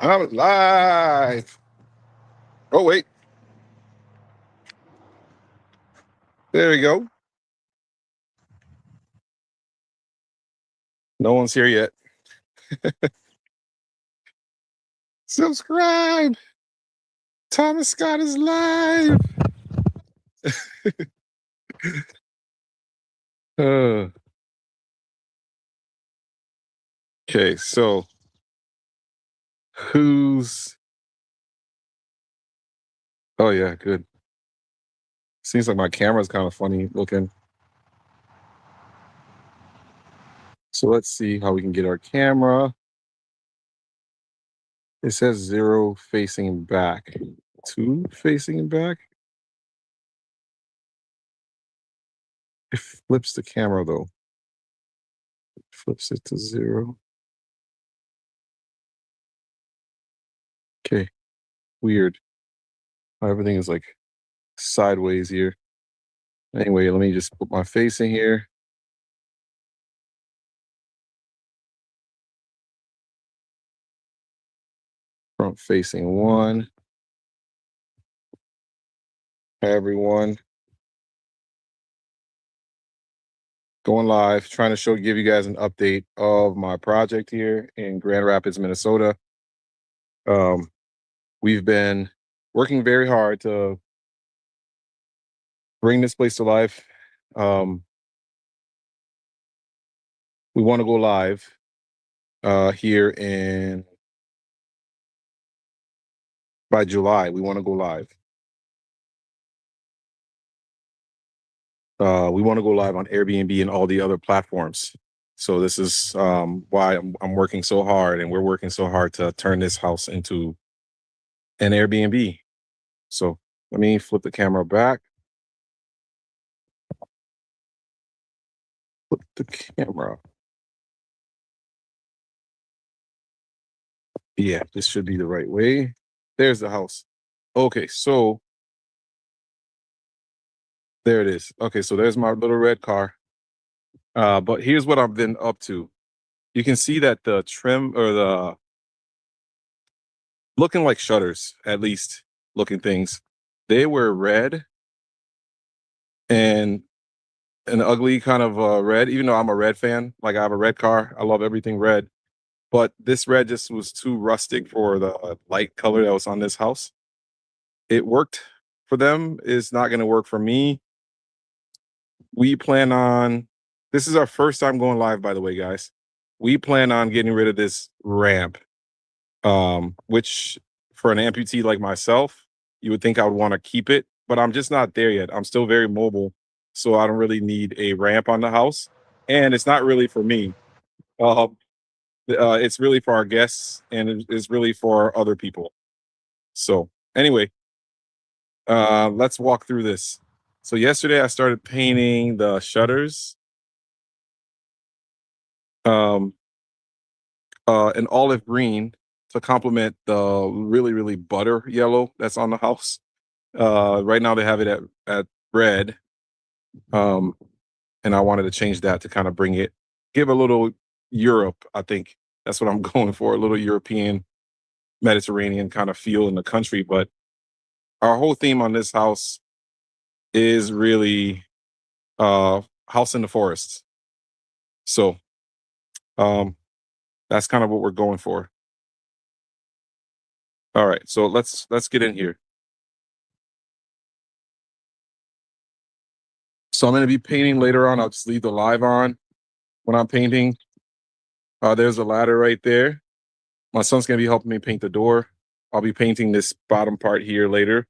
I'm live. Oh, wait. There we go. No one's here yet. Subscribe. Thomas Scott is live. Uh, okay, so who's. Oh, yeah, good. Seems like my camera's kind of funny looking. So let's see how we can get our camera. It says 0 facing back. 2 facing back. It flips the camera though. Flips it to 0. Okay, weird. Everything is like sideways here. Anyway, let me just put my face in here. Front facing 1. Hi, everyone. Going live, trying to give you guys an update of my project here in Grand Rapids, Minnesota. We've been working very hard to bring this place to life. We want to go live here by July. We want to go live. We want to go live on Airbnb and all the other platforms. So this is why I'm working so hard, and we're working so hard to turn this house into an Airbnb. So let me flip the camera back. Flip the camera. Yeah, this should be the right way. There's the house. Okay, so there it is. Okay, so there's my little red car. But here's what I've been up to. You can see that the trim or the looking like shutters, at least looking things, they were red and an ugly kind of red, even though I'm a red fan. Like I have a red car. I love everything red. But this red just was too rustic for the light color that was on this house. It worked for them. It's not going to work for me. We plan on, this is our first time going live, by the way, guys. We plan on getting rid of this ramp, which for an amputee like myself, you would think I would want to keep it, but I'm just not there yet. I'm still very mobile, so I don't really need a ramp on the house. And it's not really for me. Uh, it's really for our guests, and it's really for other people. So anyway, let's walk through this. So yesterday I started painting the shutters, um, an olive green to complement the really, really butter yellow that's on the house. Right now they have it at red, and I wanted to change that to kind of give a little Europe. I think that's what I'm going for, a little European, Mediterranean kind of feel in the country. But our whole theme on this house is really house in the forest. So that's kind of what we're going for. All right, so let's get in here. So I'm going to be painting later on. I'll just leave the live on when I'm painting. There's a ladder right there. My son's going to be helping me paint the door. I'll be painting this bottom part here later.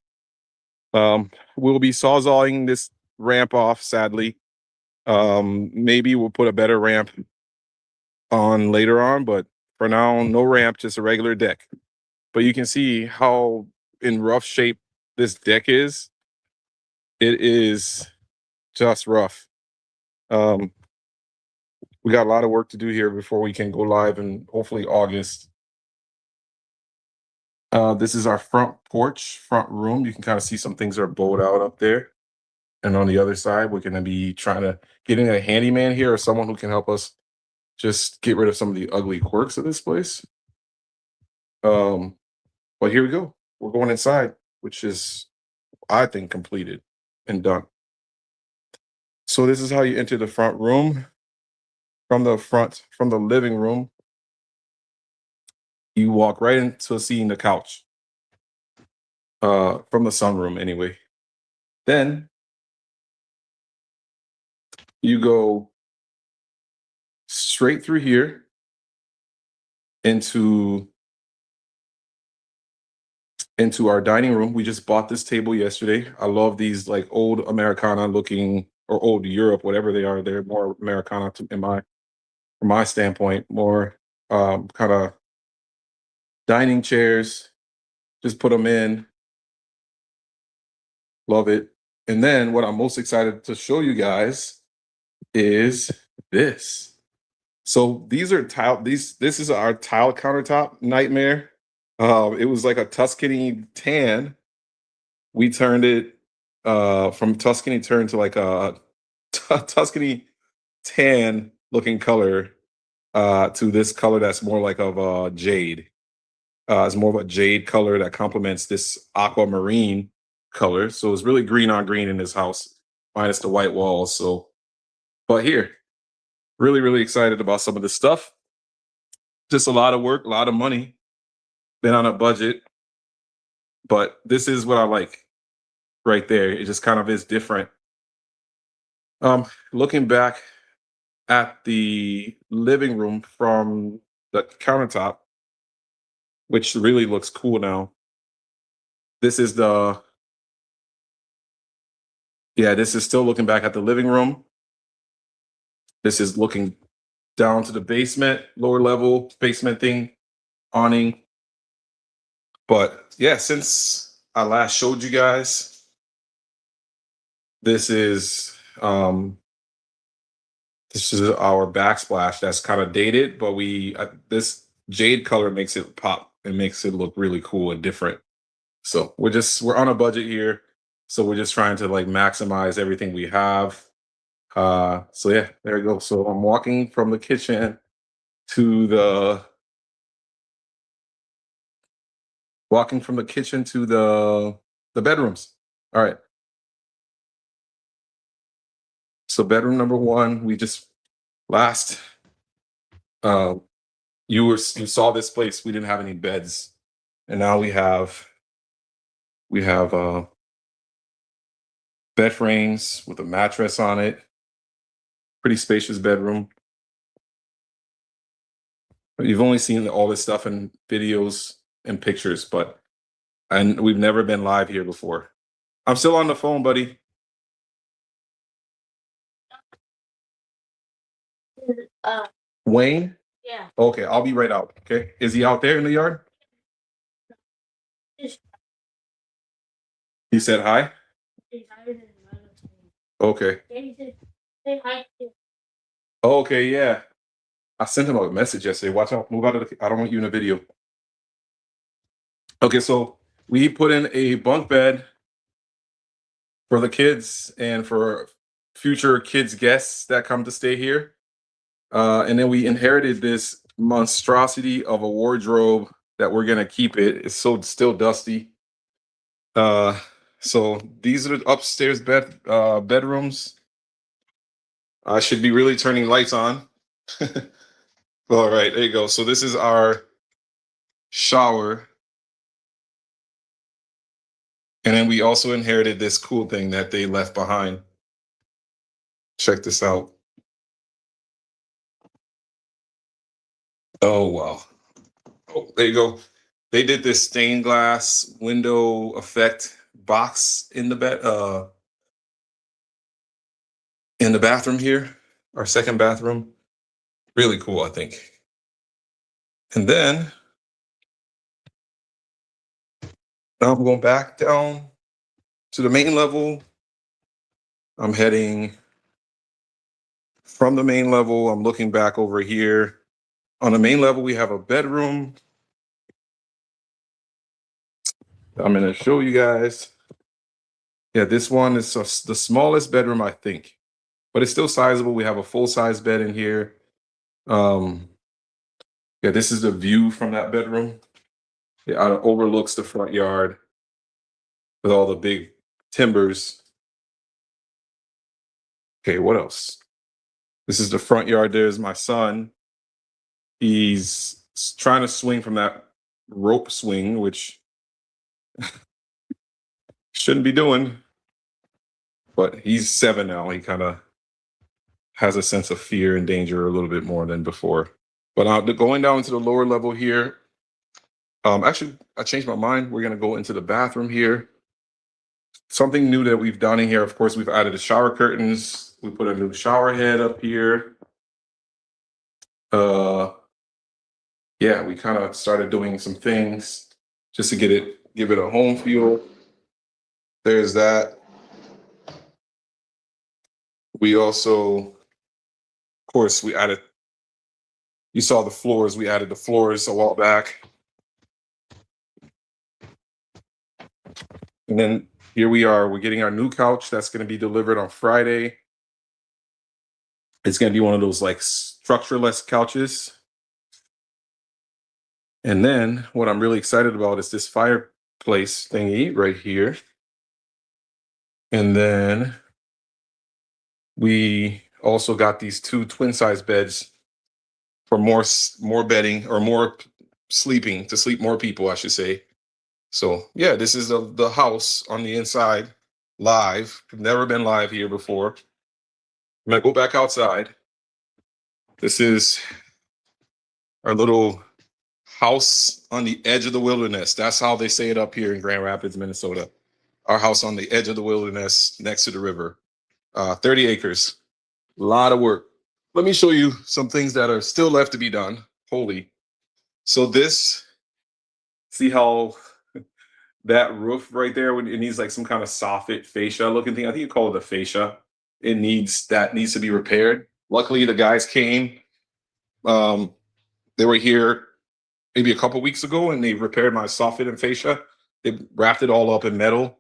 We'll be sawzalling this ramp off, sadly. Maybe we'll put a better ramp on later on, but for now, no ramp, just a regular deck. But you can see how in rough shape this deck is. It is just rough. We got a lot of work to do here before we can go live in hopefully August. This is our front porch, front room. You can kind of see some things are bowed out up there. And on the other side, we're going to be trying to get in a handyman here or someone who can help us just get rid of some of the ugly quirks of this place. Um, but here we go. We're going inside, which is, I think, completed and done. So this is how you enter the front room. From the living room, you walk right into seeing the couch. From the sunroom, anyway. Then you go straight through here into our dining room. We just bought this table yesterday. I love these like old Americana looking or old Europe, whatever they are. They're more Americana in my from my standpoint, more kind of dining chairs. Just put them in. Love it. And then what I'm most excited to show you guys is this. So these are tile. This is our tile countertop nightmare. It was like a Tuscany tan. We turned it from Tuscany turned to like a Tuscany tan looking color to this color that's more like of jade. It's more of a jade color that complements this aquamarine color. So it's really green on green in this house, minus the white walls. So, but here, really, really excited about some of this stuff. Just a lot of work, a lot of money. Been on a budget, but this is what I like right there. It just kind of is different. Looking back at the living room from the countertop, which really looks cool now. This is this is still looking back at the living room. This is looking down to the basement, lower level basement thing, awning. But yeah, since I last showed you guys, this is our backsplash that's kind of dated, but this jade color makes it pop and makes it look really cool and different. So we're on a budget here. So we're just trying to like maximize everything we have. So yeah, there you go. So I'm walking from the kitchen to the bedrooms. All right. So bedroom number one, we just last you saw this place. We didn't have any beds, and now we have bed frames with a mattress on it. Pretty spacious bedroom. You've only seen all this stuff in videos and pictures, and we've never been live here before. I'm still on the phone, buddy. Wayne? Yeah. Okay, I'll be right out. Okay. Is he out there in the yard? He said hi? Okay. Okay, yeah. I sent him a message yesterday. Watch out, move out of I don't want you in a video. Okay, so we put in a bunk bed for the kids and for future kids guests that come to stay here. And then we inherited this monstrosity of a wardrobe that we're gonna keep it. It's still dusty. So these are the upstairs bedrooms. I should be really turning lights on. All right, there you go. So this is our shower. And then we also inherited this cool thing that they left behind. Check this out. Oh, wow. Oh, there you go. They did this stained glass window effect box in the bathroom here, our second bathroom. Really cool, I think. And then now I'm going back down to the main level. I'm heading from the main level. I'm looking back over here. On the main level, we have a bedroom. I'm going to show you guys. Yeah, this one is the smallest bedroom, I think, but it's still sizable. We have a full-size bed in here. Yeah, this is the view from that bedroom. It overlooks the front yard with all the big timbers. Okay, what else? This is the front yard. There's my son. He's trying to swing from that rope swing, which shouldn't be doing, but he's 7 now. He kind of has a sense of fear and danger a little bit more than before. But going down to the lower level here, actually, I changed my mind. We're gonna go into the bathroom here. Something new that we've done in here, of course, we've added the shower curtains. We put a new shower head up here. Uh, yeah, we kind of started doing some things just to give it a home feel. There's that. We also, of course, we added. You saw the floors. We added the floors a while back, and then here we are. We're getting our new couch that's going to be delivered on Friday. It's going to be one of those like structureless couches. And then what I'm really excited about is this fireplace thingy right here. And then we also got these two twin size beds for more bedding or more sleeping, to sleep more people, I should say. So yeah, this is the house on the inside, live. We've never been live here before. I'm gonna go back outside. This is our little house on the edge of the wilderness. That's how they say it up here in Grand Rapids, Minnesota. Our house on the edge of the wilderness next to the river. 30 acres. A lot of work. Let me show you some things that are still left to be done. Holy. So this, see how that roof right there, when it needs like some kind of soffit fascia looking thing. I think you call it a fascia. That needs to be repaired. Luckily, the guys came. They were here maybe a couple weeks ago, and they repaired my soffit and fascia. They wrapped it all up in metal.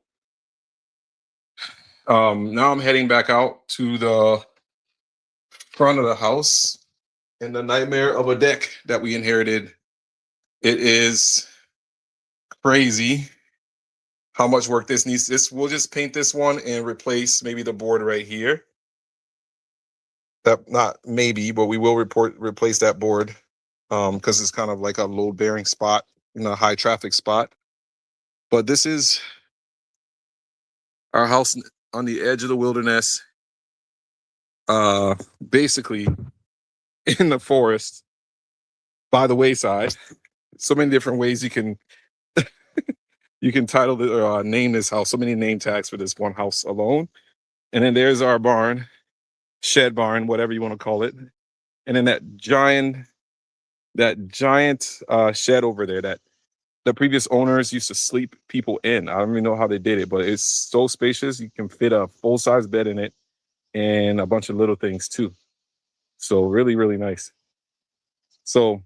Now I'm heading back out to the front of the house in the nightmare of a deck that we inherited. It is crazy how much work this needs. We'll just paint this one and replace maybe the board right here. That not maybe, but we will replace that board because it's kind of like a load bearing spot in a high traffic spot. But this is our house on the edge of the wilderness, basically in the forest by the wayside. So many different ways you can title the name this house. So many name tags for this one house alone. And then there's our barn, shed barn, whatever you want to call it. And then that giant shed over there that the previous owners used to sleep people in. I don't even know how they did it, but it's so spacious. You can fit a full-size bed in it and a bunch of little things too. So really, really nice. So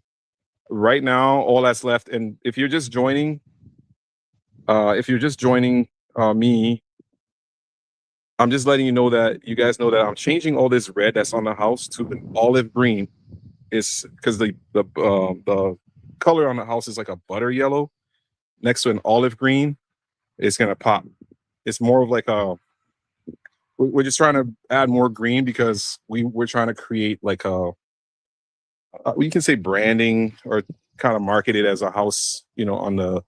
right now, all that's left, and if you're just joining me, I'm just letting you know that you guys know that I'm changing all this red that's on the house to an olive green. It's because the color on the house is like a butter yellow next to an olive green. It's gonna pop. It's more of like we're just trying to add more green because we're trying to create like we can say branding or kind of market it as a house, on the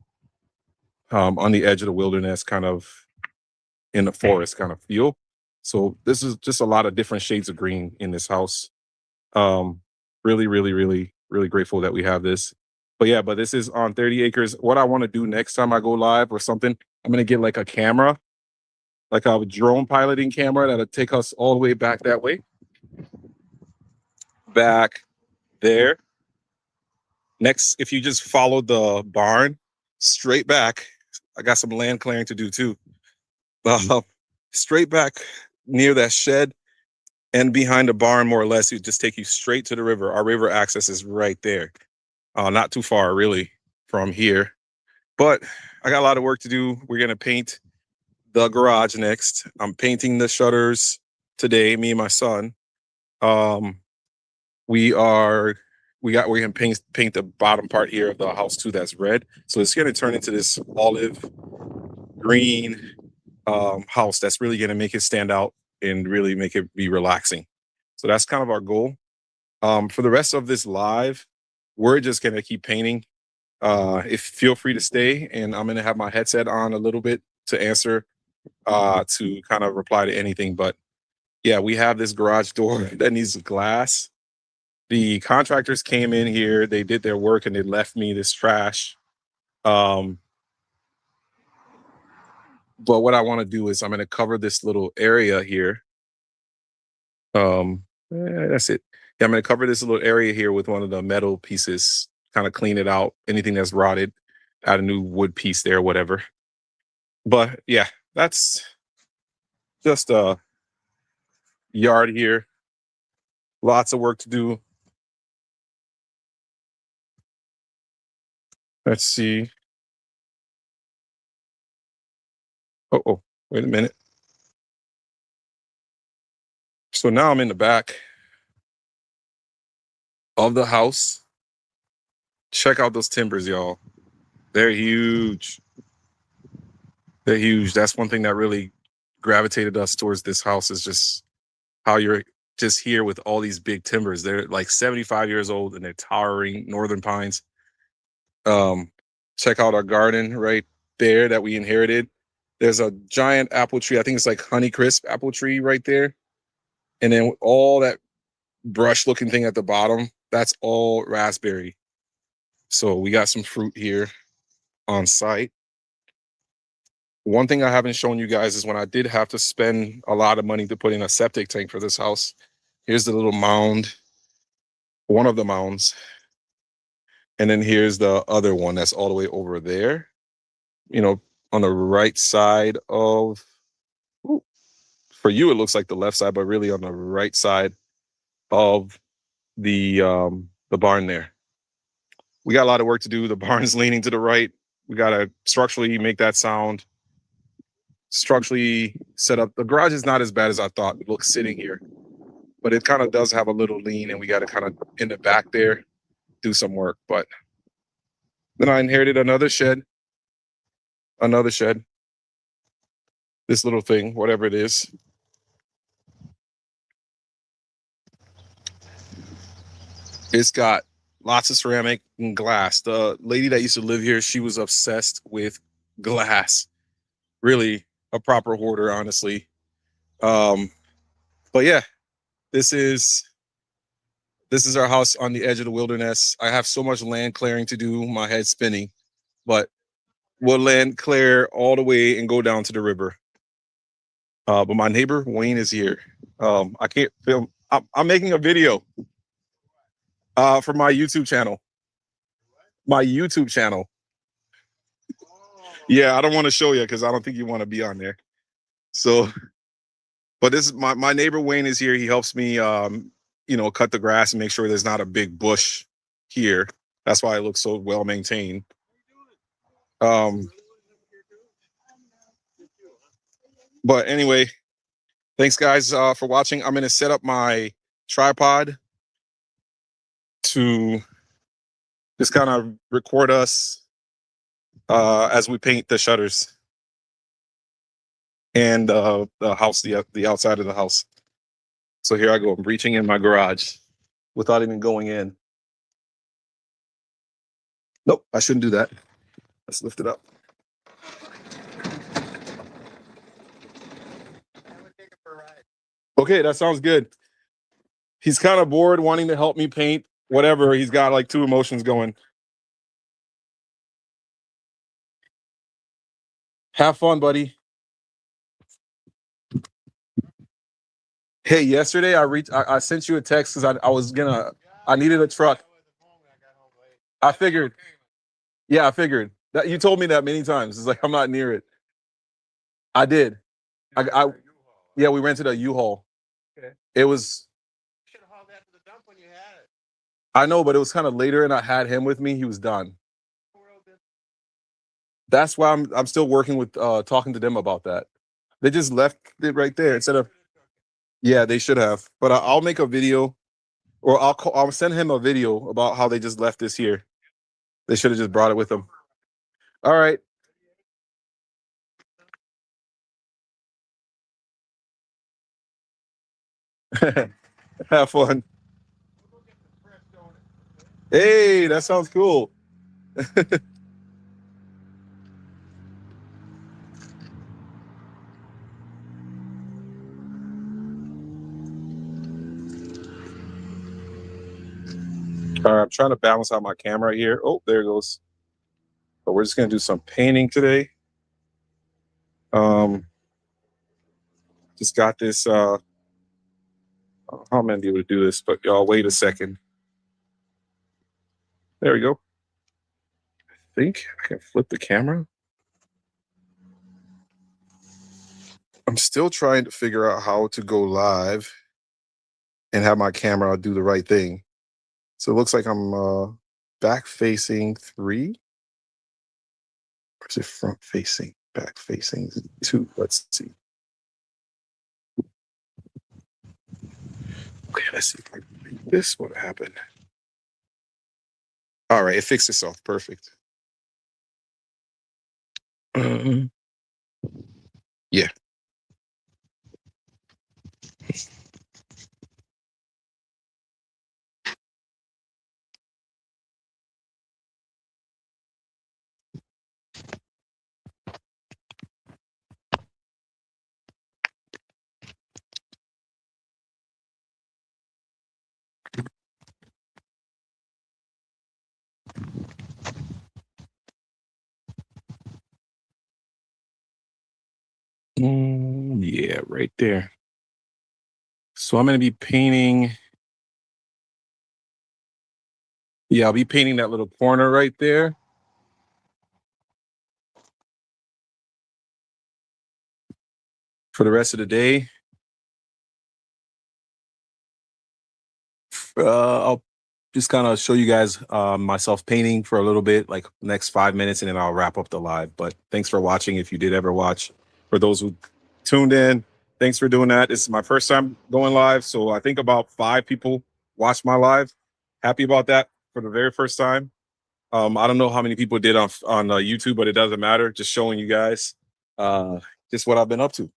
edge of the wilderness, kind of in the forest kind of feel. So this is just a lot of different shades of green in this house. Really, really, really, really grateful that we have this. But this is on 30 acres. What I want to do next time I go live or something, I'm gonna get like a camera, like a drone piloting camera that'll take us all the way back that way. Back there. Next, if you just follow the barn straight back, I got some land clearing to do too. Straight back near that shed and behind the barn, more or less, it just take you straight to the river. Our river access is right there. Not too far really from here, but I got a lot of work to do. We're gonna paint the garage next. I'm painting the shutters today, me and my son. We are we're gonna paint the bottom part here of the house too that's red. So it's gonna turn into this olive green house that's really gonna make it stand out and really make it be relaxing. So that's kind of our goal. For the rest of this live, we're just gonna keep painting. If feel free to stay, and I'm gonna have my headset on a little bit to answer, to kind of reply to anything. But yeah, we have this garage door that needs glass. The contractors came in here, they did their work, and they left me this trash. Um, but what I want to do is I'm gonna cover this little area here. That's it. Yeah, I'm gonna cover this little area here with one of the metal pieces, kind of clean it out. Anything that's rotted, add a new wood piece there, whatever. But yeah, that's just a yard here. Lots of work to do. Let's see. Oh, wait a minute. So now I'm in the back of the house. Check out those timbers, y'all. They're huge. They're huge. That's one thing that really gravitated us towards this house is just how you're just here with all these big timbers. They're like 75 years old and they're towering northern pines. Check out our garden right there that we inherited. There's a giant apple tree. I think it's like Honeycrisp apple tree right there. And then all that brush looking thing at the bottom, that's all raspberry. So we got some fruit here on site. One thing I haven't shown you guys is when I did have to spend a lot of money to put in a septic tank for this house. Here's the little mound, one of the mounds. And then here's the other one that's all the way over there, you know, on the right side of, ooh, for you, it looks like the left side, but really on the right side of the barn there. We got a lot of work to do. The barn's leaning to the right. We got to structurally make that sound, structurally set up. The garage is not as bad as I thought it looks sitting here, but it kind of does have a little lean, and we got to kind of in the back there do some work. But then I inherited another shed, this little thing, whatever it is. It's got lots of ceramic and glass. The lady that used to live here, she was obsessed with glass. Really a proper hoarder, honestly. But yeah, this is our house on the edge of the wilderness. I have so much land clearing to do, my head's spinning, but we'll land clear all the way and go down to the river. But my neighbor Wayne is here. I can't film. I'm making a video for my YouTube channel. My YouTube channel. Yeah, I don't want to show you because I don't think you want to be on there. So, but this is my neighbor Wayne is here. He helps me, cut the grass and make sure there's not a big bush here. That's why it looks so well maintained. But anyway, thanks guys for watching. I'm gonna set up my tripod to just kind of record us as we paint the shutters and the house, the outside of the house. So here I go. I'm reaching in my garage without even going in. Nope, I shouldn't do that. Let's lift it up. Okay, that sounds good. He's kind of bored, wanting to help me paint, whatever. He's got like two emotions going. Have fun, buddy. Hey, yesterday I sent you a text because I needed a truck. I figured. Yeah, I figured. That you told me that many times. It's like I'm not near it. I did. Yeah, we rented a U-Haul. Okay. It was. Should have hauled that to the dump when you had it. I know, but it was kind of later, and I had him with me. He was done. That's why I'm still working with talking to them about that. They just left it right there instead of. Yeah, they should have. But I'll make a video Or I'll send him a video about how they just left this here. They should have just brought it with them. All right. Have fun. Hey, that sounds cool. All right, I'm trying to balance out my camera here. Oh, there it goes. But we're just gonna do some painting today. Um, just got this. I don't know how I'm gonna be able to do this, but y'all wait a second. There we go. I think I can flip the camera. I'm still trying to figure out how to go live and have my camera do the right thing. So it looks like I'm back facing 3. Or is it front facing? Back facing 2. Let's see. Okay, let's see if I can make this. What happened? All right, it fixed itself. Perfect. Um, yeah. Yeah, right there. So I'm going to be painting. Yeah, I'll be painting that little corner right there. For the rest of the day. I'll just kind of show you guys myself painting for a little bit, like next 5 minutes, and then I'll wrap up the live. But thanks for watching. If you did ever watch, for those who tuned in, thanks for doing that. This is my first time going live, so I think about 5 people watched my live. Happy about that for the very first time. I don't know how many people did on YouTube, but it doesn't matter. Just showing you guys uh, just what I've been up to.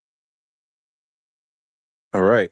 All right.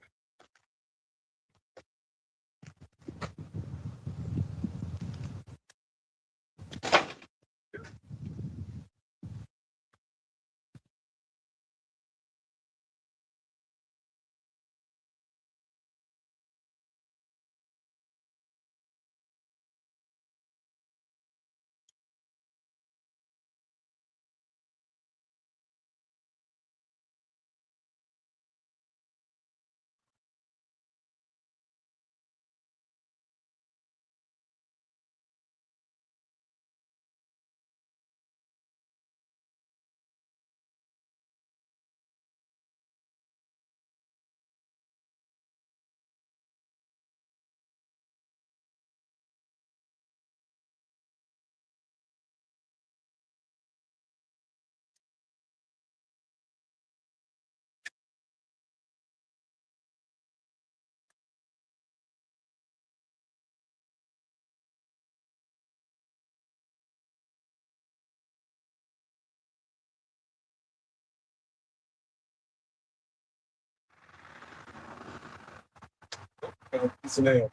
What's the name?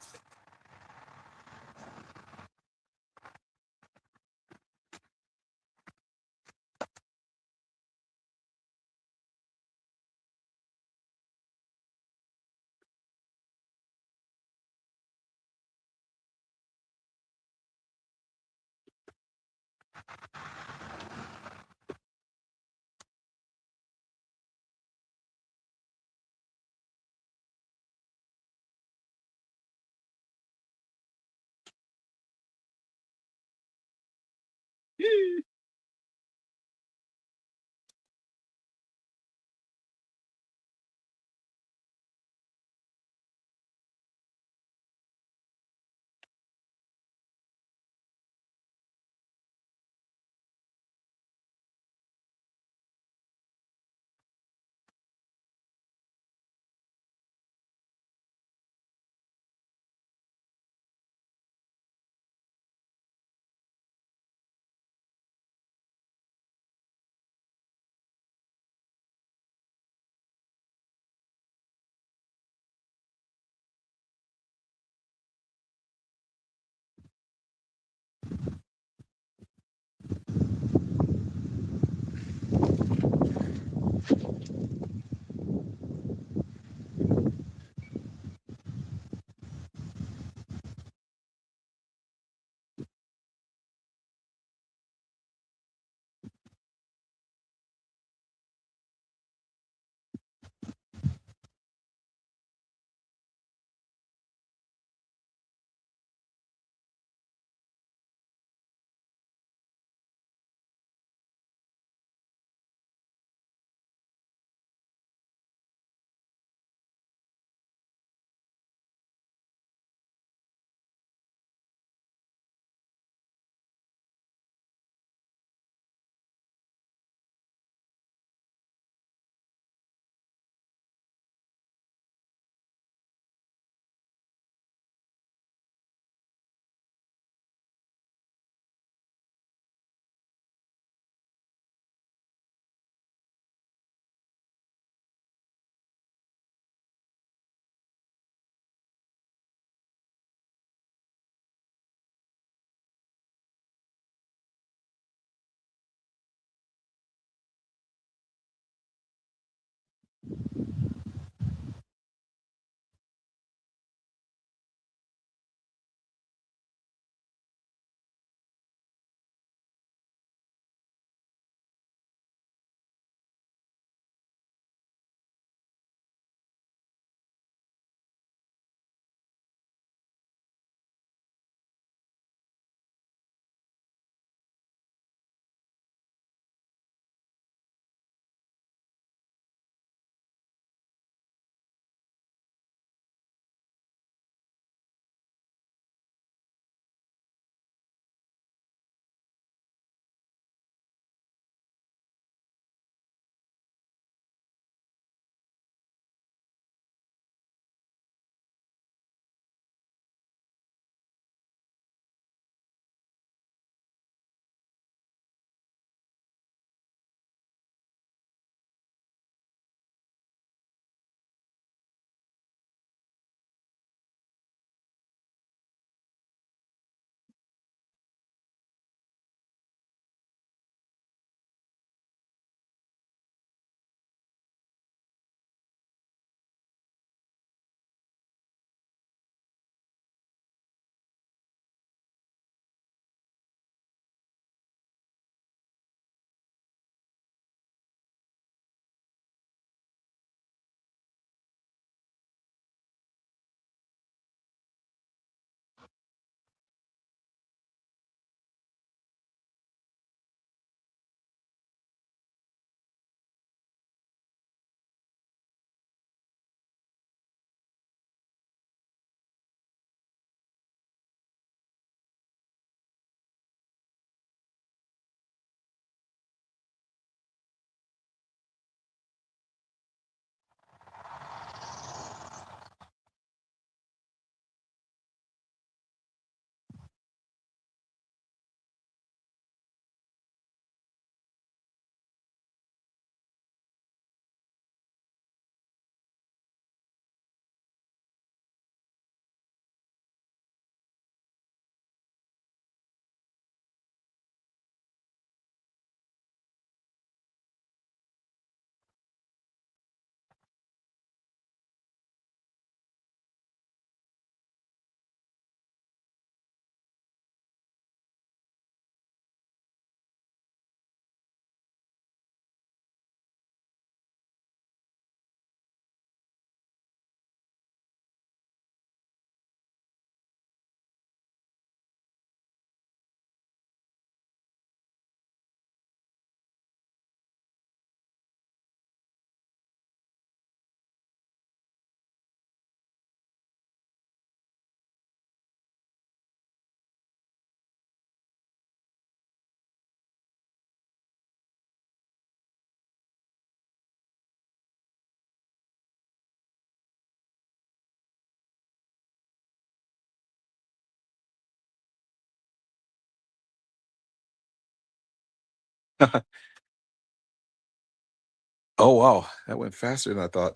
Oh wow, that went faster than I thought.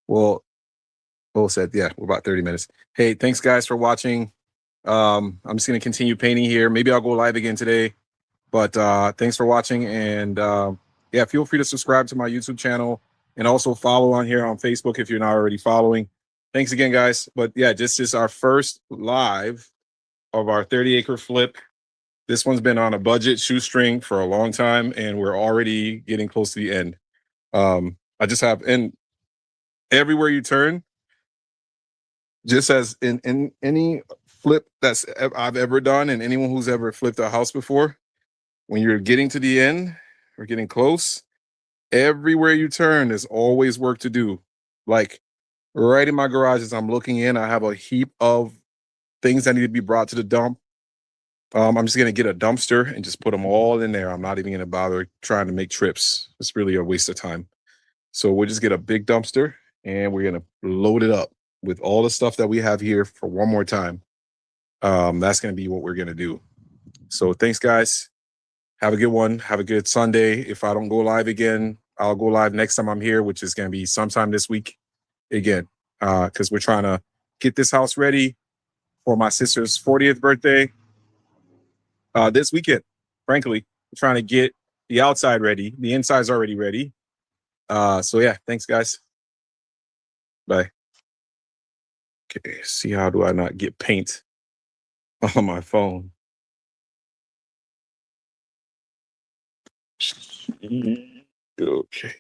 Well, Well said. Yeah, we're about 30 minutes. Hey, thanks guys for watching. I'm just gonna continue painting here. Maybe I'll go live again today. But thanks for watching, and yeah, feel free to subscribe to my YouTube channel and also follow on here on Facebook if you're not already following. Thanks again, guys. But yeah, this is our first live of our 30-acre flip. This one's been on a budget shoestring for a long time, and we're already getting close to the end. I just have, and everywhere you turn, just as in any flip I've ever done, and anyone who's ever flipped a house before, when you're getting to the end or getting close, everywhere you turn, there's always work to do. Like right in my garage, as I'm looking in, I have a heap of things that need to be brought to the dump. I'm just gonna get a dumpster and just put them all in there. I'm not even gonna bother trying to make trips. It's really a waste of time. So we'll just get a big dumpster and we're gonna load it up with all the stuff that we have here for one more time. That's gonna be what we're gonna do. So thanks, guys. Have a good one. Have a good Sunday. If I don't go live again, I'll go live next time I'm here, which is gonna be sometime this week again. Because we're trying to get this house ready for my sister's 40th birthday this weekend. Frankly, we're trying to get the outside ready. The inside's already ready. So yeah, thanks guys. Bye. Okay, see, how do I not get paint on my phone? Okay.